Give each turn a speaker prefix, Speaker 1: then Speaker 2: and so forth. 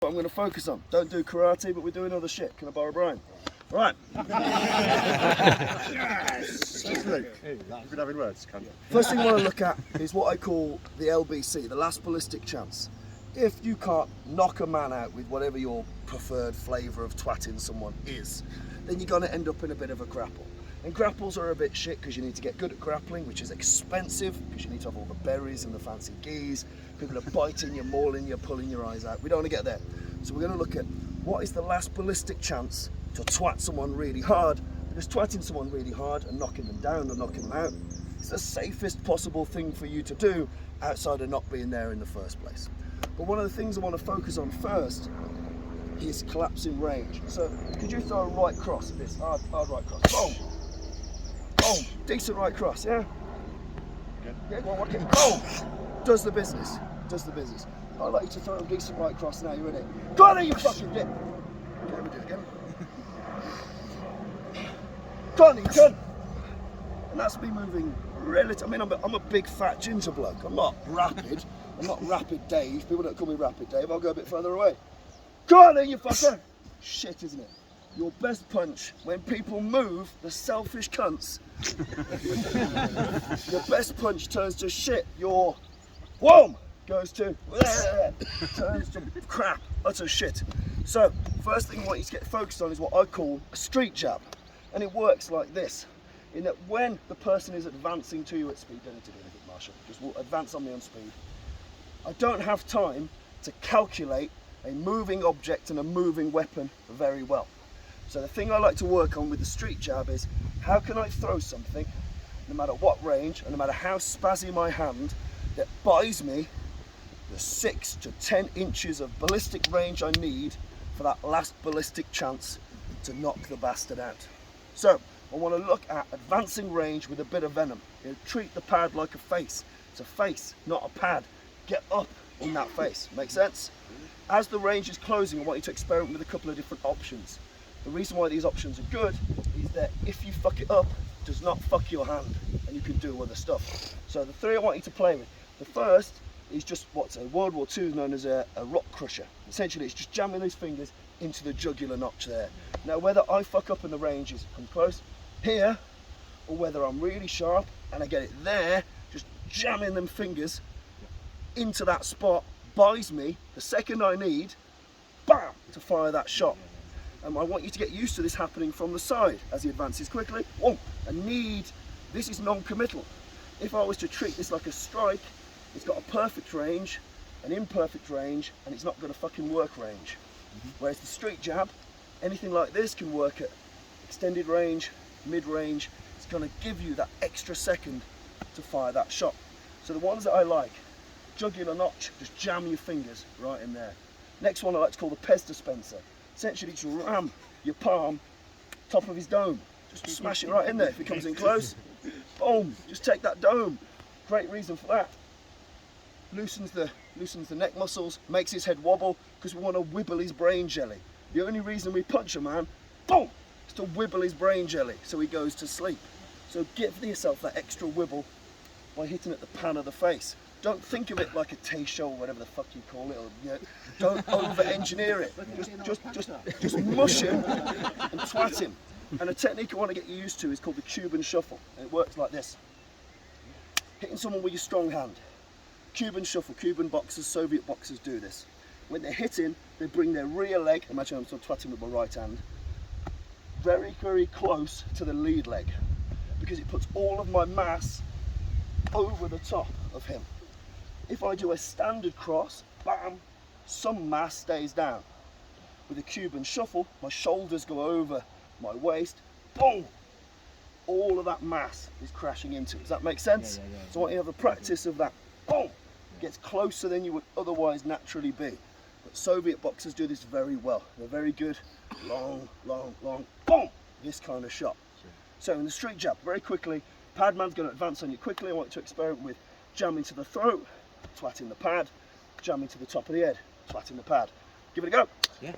Speaker 1: What I'm going to focus on. Don't do karate, but we're doing other shit. Can I borrow Brian? Right.
Speaker 2: Yes! Hey, good having words, can you?
Speaker 1: First thing I want to look at is what I call the LBC, the last ballistic chance. If you can't knock a man out with whatever your preferred flavour of twatting someone is, then you're going to end up in a bit of a grapple. And grapples are a bit shit because you need to get good at grappling, which is expensive because you need to have all the berries and the fancy geese. People are biting you, mauling you, pulling your eyes out. We don't want to get there. So we're going to look at what is the last ballistic chance to twat someone really hard, because twatting someone really hard and knocking them down and knocking them out is the safest possible thing for you to do outside of not being there in the first place. But one of the things I want to focus on first is collapsing range. So could you throw a right cross at this? Hard right cross. Boom! Boom! Decent right cross, yeah? Yeah, go on, work it. Boom! Does the business. Does the business. I'd like you to throw a decent right cross now, you ready? Go on then, you fucking dick! Okay, we'll do it again. Go on, you cunt! And that's me moving relative. I mean, I'm a big fat ginger bloke. I'm not rapid. I'm not Rapid Dave. People don't call me Rapid Dave. I'll go a bit further away. Go on then, you fucker! Shit, isn't it? Your best punch, when people move, the selfish cunts. Your best punch turns to shit. Your whoom goes to turns to crap, utter shit. So, first thing I want you to get focused on is what I call a street jab. And it works like this, in that when the person is advancing to you at speed, don't need to do anything, Marshall, just advance on me on speed. I don't have time to calculate a moving object and a moving weapon very well. So the thing I like to work on with the street jab is, how can I throw something, no matter what range, and no matter how spazzy my hand, that buys me the 6 to 10 inches of ballistic range I need for that last ballistic chance to knock the bastard out. So I want to look at advancing range with a bit of venom. You know, treat the pad like a face. It's a face, not a pad. Get up in that face. Make sense? As the range is closing, I want you to experiment with a couple of different options. The reason why these options are good is that if you fuck it up, it does not fuck your hand, and you can do other stuff. So the three I want you to play with. The first is just what's in World War II is known as a rock crusher. Essentially, it's just jamming these fingers into the jugular notch there. Now, whether I fuck up and the range is come close here, or whether I'm really sharp and I get it there, just jamming them fingers into that spot buys me the second I need, bam, to fire that shot. And I want you to get used to this happening from the side as he advances quickly. Whoa, this is non-committal. If I was to treat this like a strike, it's got a perfect range, an imperfect range, and it's not got a fucking work range. Whereas the street jab, anything like this can work at extended range, mid-range. It's going to give you that extra second to fire that shot. So the ones that I like, jugular notch, just jam your fingers right in there. Next one I like to call the Pez dispenser. Essentially just ram your palm top of his dome. Just smash it right in there. If he comes in close, boom, just take that dome. Great reason for that. Loosens the neck muscles, makes his head wobble, because we want to wibble his brain jelly. The only reason we punch a man, boom, is to wibble his brain jelly so he goes to sleep. So give yourself that extra wibble by hitting at the pan of the face. Don't think of it like a Tay-Show or whatever the fuck you call it. Or, you know, don't over-engineer it. Just mush him and twat him. And a technique I want to get you used to is called the Cuban shuffle. And it works like this. Hitting someone with your strong hand. Cuban shuffle. Cuban boxers, Soviet boxers do this. When they're hitting, they bring their rear leg, imagine I'm sort of twatting with my right hand, very, very close to the lead leg. Because it puts all of my mass over the top of him. If I do a standard cross, bam, some mass stays down. With a Cuban shuffle, my shoulders go over my waist, boom, all of that mass is crashing into it. Does that make sense? Yeah. So I want you to have a practice of that, boom, gets closer than you would otherwise naturally be. But Soviet boxers do this very well. They're very good, long, boom, this kind of shot. So in the street jab, very quickly, pad man's going to advance on you quickly. I want you to experiment with jamming to the throat, twatting the pad, jamming to the top of the head, twatting the pad. Give it a go.
Speaker 3: Yeah.